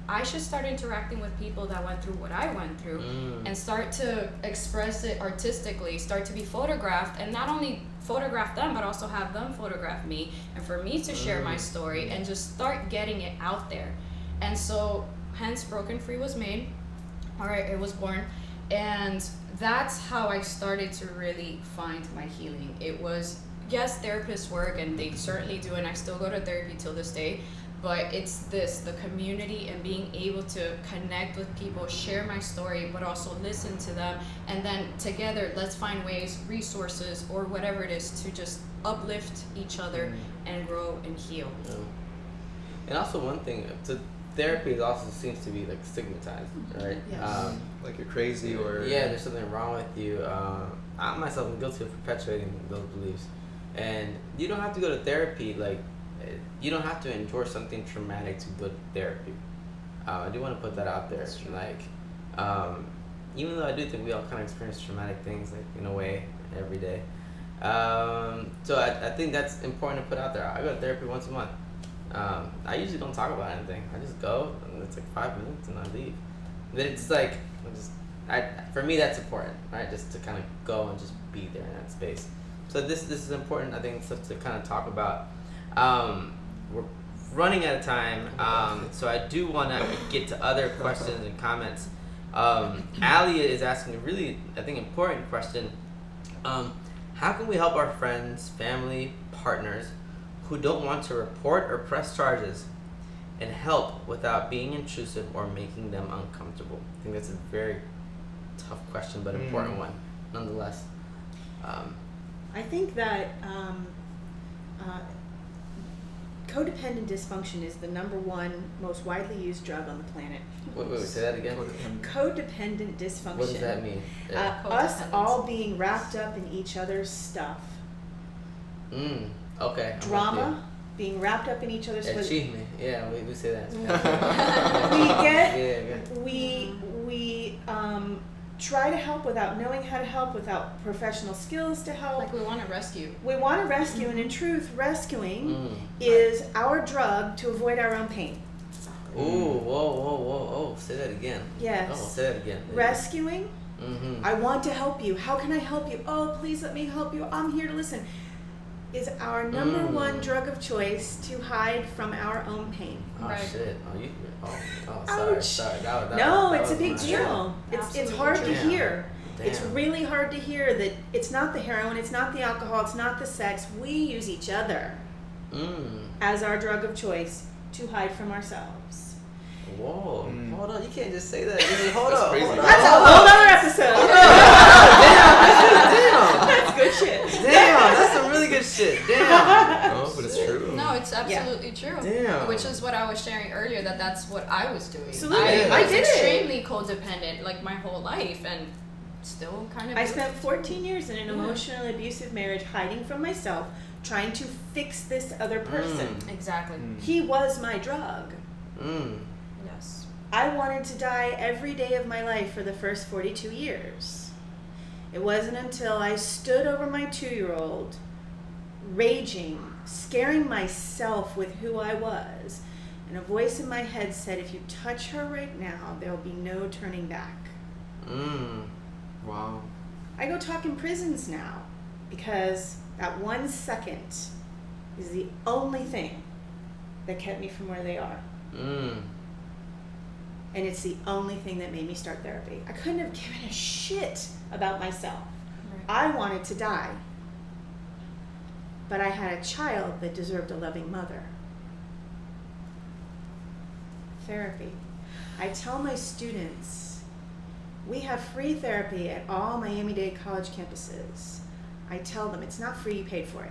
I should start interacting with people that went through what I went through and start to express it artistically, start to be photographed, and not only photograph them, but also have them photograph me, and for me to share my story and just start getting it out there. And so, hence, Broken Free was made. All right, it was born. And that's how I started to really find my healing. It was, yes, therapists work, and they certainly do, and I still go to therapy till this day, but it's the community and being able to connect with people, share my story, but also listen to them, and then together, let's find ways, resources, or whatever it is to just uplift each other and grow and heal. Yeah. And also one thing, therapy also seems to be like stigmatized, right? Yes. Like you're crazy or there's something wrong with you. I myself am guilty of perpetuating those beliefs, and you don't have to go to therapy. Like, you don't have to endure something traumatic to go to therapy. I do want to put that out there. Like, even though I do think we all kind of experience traumatic things, like in a way, every day. So I think that's important to put out there. I go to therapy once a month. I usually don't talk about anything. I just go, and it's like 5 minutes, and I leave. Then it's like, for me, that's important, right? Just to kind of go and just be there in that space. So this is important, I think, stuff to kind of talk about. We're running out of time, so I do want to get to other questions and comments. Alia is asking a really, I think, important question. How can we help our friends, family, partners who don't want to report or press charges and help without being intrusive or making them uncomfortable? I think that's a very tough question, but important one nonetheless. I think that codependent dysfunction is the #1 most widely used drug on the planet. Wait, say that again. Codependent dysfunction. What does that mean? Yeah. Us all being wrapped up in each other's stuff. Okay. Drama, being wrapped up in each other's stuff. Achievement. Yeah, we say that. We try to help without knowing how to help, without professional skills to help. Like we want to rescue. We want to rescue, and in truth, rescuing is our drug to avoid our own pain. Ooh, whoa. Say that again. Yes. Oh, say that again. Rescuing. I want to help you. How can I help you? Oh, please let me help you. I'm here to listen. Is our #1 drug of choice to hide from our own pain. Oh, Right. shit. Ouch. Sorry. It's a big deal. It's hard to hear. Damn. It's really hard to hear that it's not the heroin, it's not the alcohol, it's not the sex. We use each other as our drug of choice to hide from ourselves. Whoa. Hold on. You can't just say that. Hold That's on. crazy. Hold on. That's a whole other episode. Damn. That's good shit. Damn. That's some really good shit. Damn. No, but it's true. No, it's absolutely true. Damn. Which is what I was sharing earlier, that's what I was doing. Absolutely. I I was did it. extremely codependent, like my whole life, and still kind of. I spent 14 years in an emotionally abusive marriage, hiding from myself, trying to fix this other person. Exactly. He was my drug. Yes. I wanted to die every day of my life for the first 42 years. It wasn't until I stood over my 2-year-old, raging, scaring myself with who I was, and a voice in my head said, if you touch her right now, there'll be no turning back. Wow. I go talk in prisons now because that 1 second is the only thing that kept me from where they are. And it's the only thing that made me start therapy. I couldn't have given a shit about myself. Right. I wanted to die. But I had a child that deserved a loving mother. Therapy. I tell my students, we have free therapy at all Miami-Dade college campuses. I tell them, it's not free, you paid for it.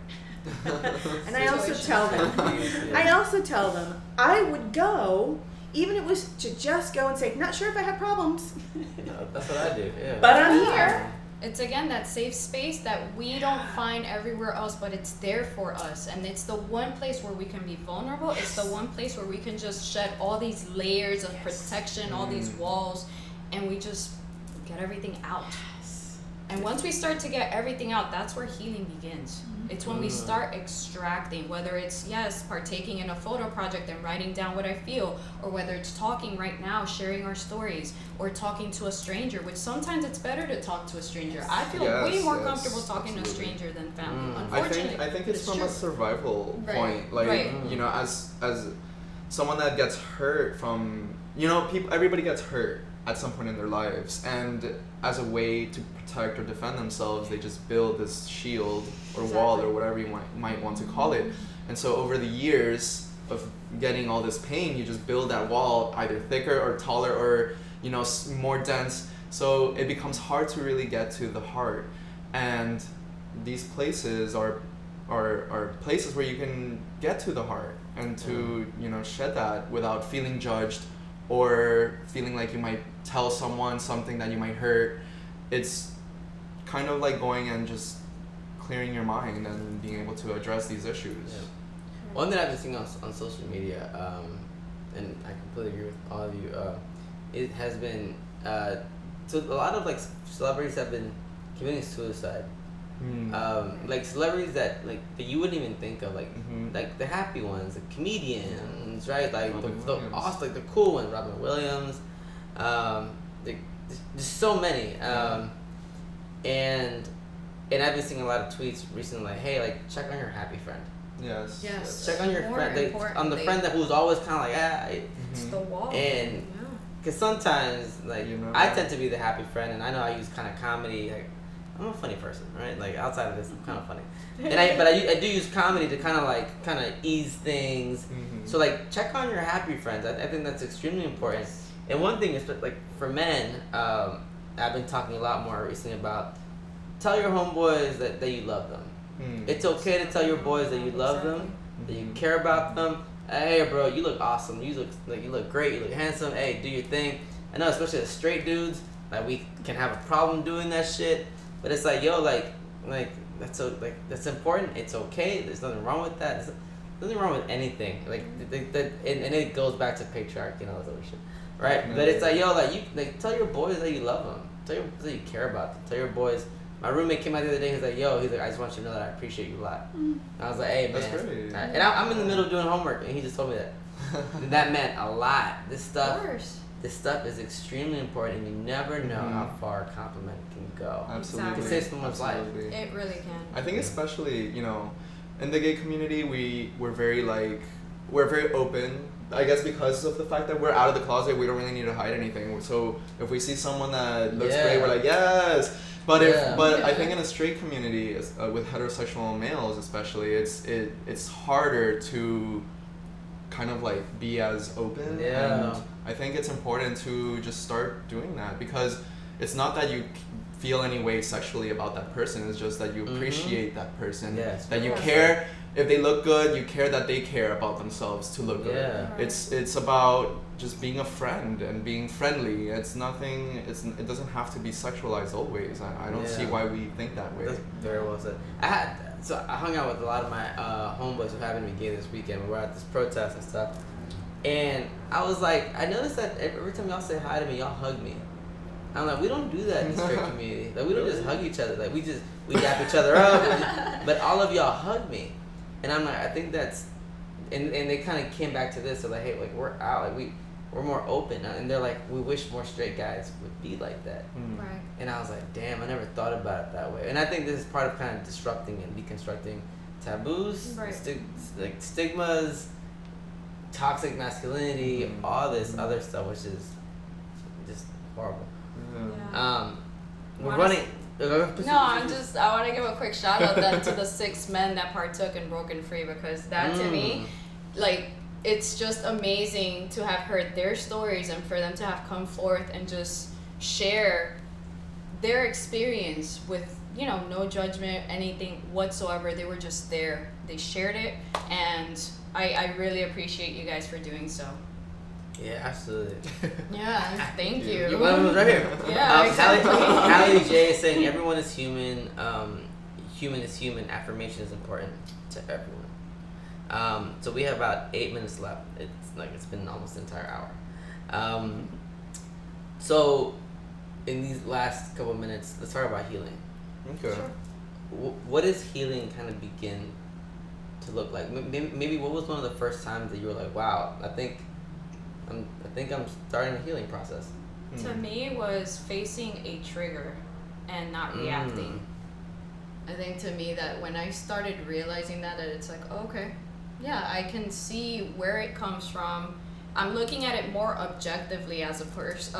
And I also tell them, I would go, even if it was to just go and say, not sure if I have problems. No, that's what I do. Yeah. But I'm here. It's again that safe space that we don't find everywhere else, but it's there for us. And it's the one place where we can be vulnerable. It's the one place where we can just shed all these layers of protection, all these walls, and we just get everything out. And once we start to get everything out, that's where healing begins. It's when we start extracting, whether it's, partaking in a photo project and writing down what I feel, or whether it's talking right now, sharing our stories, or talking to a stranger, which sometimes it's better to talk to a stranger. I feel way more comfortable talking to a stranger than family, unfortunately. I think it's from true. a survival Right. point. Like, you know, as someone that gets hurt from, you know, everybody gets hurt at some point in their lives, and as a way to protect or defend themselves, they just build this shield or wall or whatever you might want to call it. And so over the years of getting all this pain, you just build that wall either thicker or taller or, you know, more dense. So it becomes hard to really get to the heart. And these places are places where you can get to the heart and to, you know, shed that without feeling judged or feeling like you might tell someone something that you might hurt. It's kind of like going and just clearing your mind and being able to address these issues. Yeah. One that I've been seeing on social media, and I completely agree with all of you, it has been, so a lot of like celebrities have been committing suicide. Like celebrities that you wouldn't even think of, like the happy ones, the comedians, right? Like the cool ones, Robin Williams, there's so many, and I've been seeing a lot of tweets recently, like, hey, like check on your happy friend. Yes. Check on your friend, on the friend that who's always kind of like It's the wall. And because sometimes I tend to be the happy friend, and I know I use kind of comedy. Like, I'm a funny person, right? Like outside of this, I'm kind of funny, and I do use comedy to kind of ease things. So like check on your happy friends. I think that's extremely important. And one thing is like for men, I've been talking a lot more recently about tell your homeboys that you love them. It's okay to tell your boys that you love them, that you care about them. Hey, bro, you look awesome. You look great. You look handsome. Hey, do your thing. I know, especially as straight dudes, like we can have a problem doing that shit. But it's like, yo, like that's important. It's okay. There's nothing wrong with that. There's nothing wrong with anything. Like and it goes back to patriarchy and all this other shit, right? But it's like, yo, like you like tell your boys that you love them. Tell your boys that you care about them. Tell your boys. My roommate came out the other day. He's like, I just want you to know that I appreciate you a lot. And I was like, hey, man. That's great. And I'm in the middle of doing homework, and he just told me that. And that meant a lot. This stuff is extremely important, and you never know how far a compliment can go. Absolutely. It can save someone's life. It really can. I think especially, in the gay community, we're very open. I guess because of the fact that we're out of the closet, we don't really need to hide anything. So if we see someone that looks great, we're like, yes. But I think in a straight community, with heterosexual males especially, it's harder to kind of like be as open. And I think it's important to just start doing that, because it's not that you feel any way sexually about that person. It's just that you appreciate that person. Yes. That you care if they look good. You care that they care about themselves to look good. Yeah. It's about just being a friend and being friendly. It doesn't have to be sexualized always. I don't see why we think that way. That's very well said. I hung out with a lot of my homeboys who happened to be gay this weekend. We were at this protest and stuff, and I was like, I noticed that every time y'all say hi to me, y'all hug me. I'm like, we don't do that in the straight community. Like, we don't just hug each other. Like, we dap each other up. But all of y'all hug me, and I'm like, I think that's, and they kind of came back to this. So like, hey, like we're out, like we're more open, and they're like, we wish more straight guys would be like that. Right. And I was like, damn, I never thought about it that way. And I think this is part of kind of disrupting and deconstructing taboos, right. Like stigmas, toxic masculinity, all this other stuff, which is just horrible. Yeah. We're running. No, I want to give a quick shout out then to the 6 men that partook in Broken Free, because that to me, like, it's just amazing to have heard their stories and for them to have come forth and just share their experience with, no judgment, anything whatsoever. They were just there. They shared it, and I really appreciate you guys for doing so. Yeah, absolutely. Yeah, thank you. You was right here. Yeah, exactly. Hallie J is saying everyone is human. Human is human. Affirmation is important to everyone. So we have about 8 minutes left. It's been almost an entire hour. So in these last couple of minutes, let's talk about healing. Okay. Sure. What does healing kind of begin to look like? Maybe what was one of the first times that you were like, wow, I think I'm starting a healing process. To me, it was facing a trigger and not reacting. I think to me that when I started realizing that it's like, oh, okay, yeah, I can see where it comes from. I'm looking at it more objectively as opposed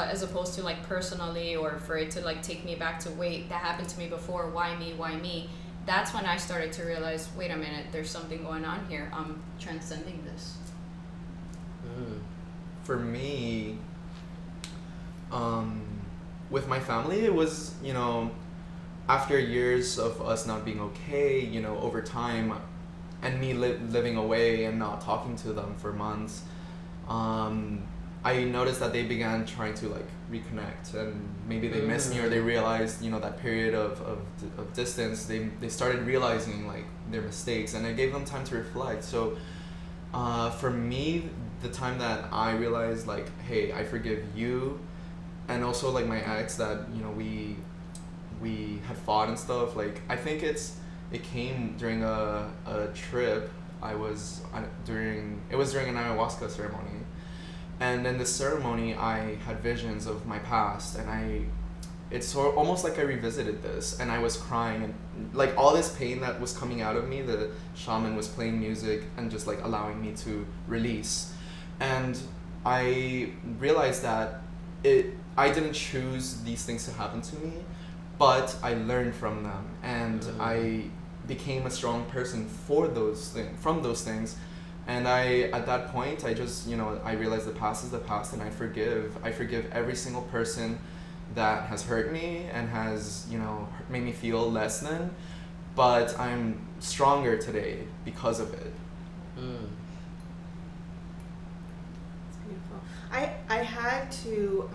to like personally, or for it to like take me back to, wait, that happened to me before, why me? That's when I started to realize, wait a minute, there's something going on here. I'm transcending this. For me, with my family, it was, after years of us not being okay, over time, and me living away and not talking to them for months, I noticed that they began trying to like reconnect, and maybe they missed me, or they realized, that period of distance, they started realizing like their mistakes, and I gave them time to reflect. So for me, the time that I realized like, hey, I forgive you, and also like my ex that we had fought and stuff, like I think it came during a trip I was during an ayahuasca ceremony, and in the ceremony I had visions of my past, and it's almost like I revisited this, and I was crying, and like all this pain that was coming out of me, the shaman was playing music and just like allowing me to release. And I realized that I didn't choose these things to happen to me, but I learned from them, and I became a strong person from those things. And at that point, I just, I realized the past is the past, and I forgive every single person that has hurt me and has, made me feel less than, but I'm stronger today because of it. Mm. It's beautiful. I had to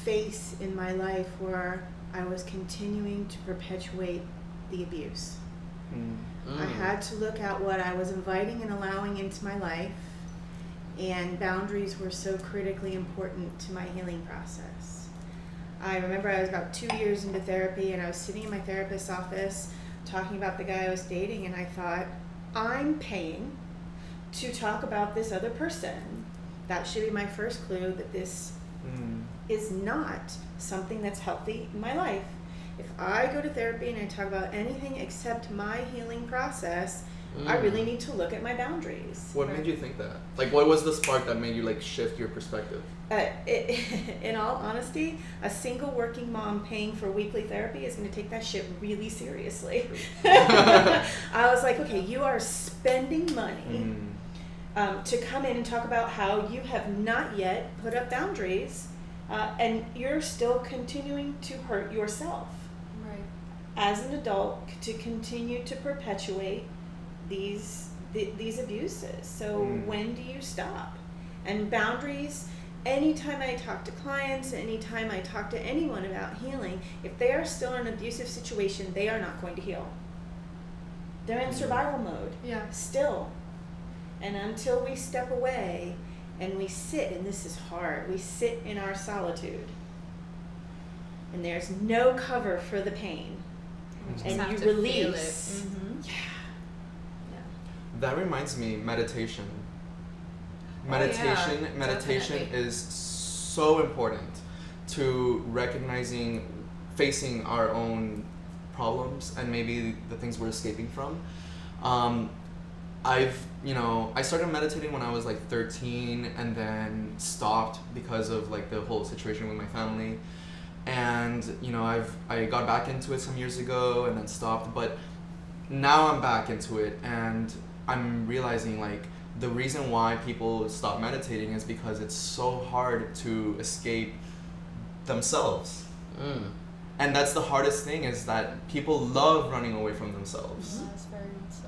face in my life where I was continuing to perpetuate the abuse. I had to look at what I was inviting and allowing into my life, and boundaries were so critically important to my healing process. I remember I was about 2 years into therapy, and I was sitting in my therapist's office talking about the guy I was dating, and I thought, I'm paying to talk about this other person. That should be my first clue that this is not something that's healthy in my life. If I go to therapy and I talk about anything except my healing process, I really need to look at my boundaries. What made you think that? Like, what was the spark that made you like shift your perspective? In all honesty, a single working mom paying for weekly therapy is going to take that shit really seriously. I was like, okay, you are spending money to come in and talk about how you have not yet put up boundaries, and you're still continuing to hurt yourself. Right. As an adult, to continue to perpetuate these abuses. So when do you stop? And boundaries, anytime I talk to clients, anytime I talk to anyone about healing, if they are still in an abusive situation, they are not going to heal. They're in survival mode. Yeah. Still. And until we step away and we sit, and this is hard, we sit in our solitude, and there's no cover for the pain, and you release. That reminds me, meditation. Definitely. Meditation is so important to recognizing, facing our own problems and maybe the things we're escaping from. I started meditating when I was like 13 and then stopped because of like the whole situation with my family. And I got back into it some years ago and then stopped, but now I'm back into it, and I'm realizing like the reason why people stop meditating is because it's so hard to escape themselves. And that's the hardest thing, is that people love running away from themselves. That's very much so.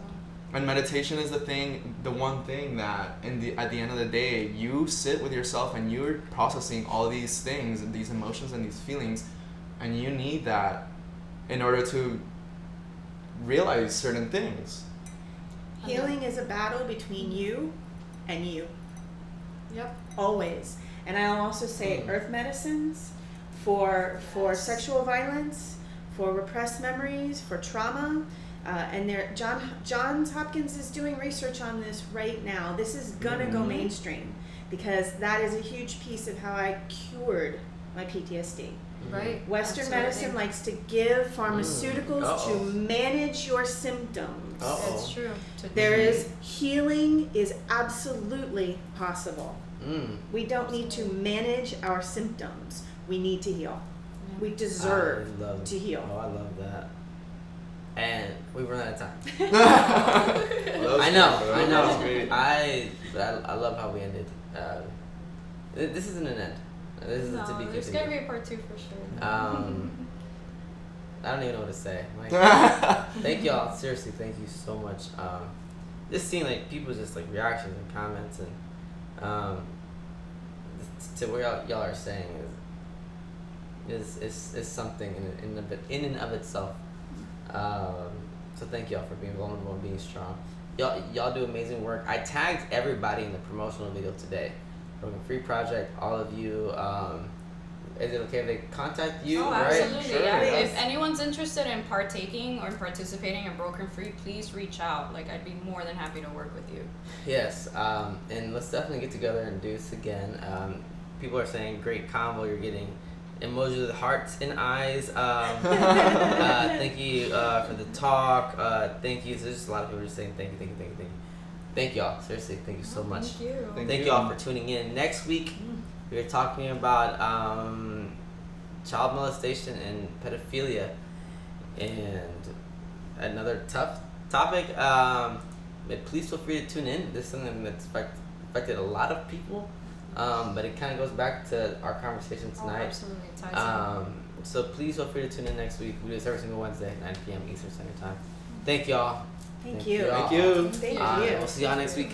And meditation is the one thing that at the end of the day, you sit with yourself and you're processing all these things and these emotions and these feelings, and you need that in order to realize certain things. Healing is a battle between you and you. Yep. Always. And I'll also say earth medicines for sexual violence, for repressed memories, for trauma. And Johns Hopkins is doing research on this right now. This is gonna go mainstream, because that is a huge piece of how I cured my PTSD. Right. Western Absolutely. medicine likes to give pharmaceuticals to manage your symptoms. That's true. There is healing is absolutely possible. We don't need to manage our symptoms. We need to heal. We deserve to heal. Oh, I love that. And we run out of time. I know. I love how we ended. This isn't an end. This is to be there's continued. gonna be a part 2 for sure. I don't even know what to say. Like, thank y'all. Seriously, thank you so much. Just seeing like people's just like reactions and comments, and to what y'all are saying is something in and of itself. So thank y'all for being vulnerable and being strong. Y'all do amazing work. I tagged everybody in the promotional video today. Broken Free Project, all of you. Is it okay if they contact you? Oh, right? absolutely. Sure. Yeah. Yes. If anyone's interested in partaking or participating in Broken Free, please reach out. Like, I'd be more than happy to work with you. Yes, and let's definitely get together and do this again. People are saying great combo. You're getting emojis with hearts and eyes. Thank you for the talk. Thank you. There's just a lot of people just saying thank you. Thank y'all. Seriously, thank you so much. Thank you. Thank y'all for tuning in. Next week, we're talking about child molestation and pedophilia, and another tough topic. But please feel free to tune in. This is something that's affected a lot of people, but it kind of goes back to our conversation tonight. Oh, absolutely. It ties So please feel free to tune in next week. We do this every single Wednesday, 9 p.m. Eastern Standard Time. Thank y'all. Thank you. Thank you. Thank We'll you. see y'all next week.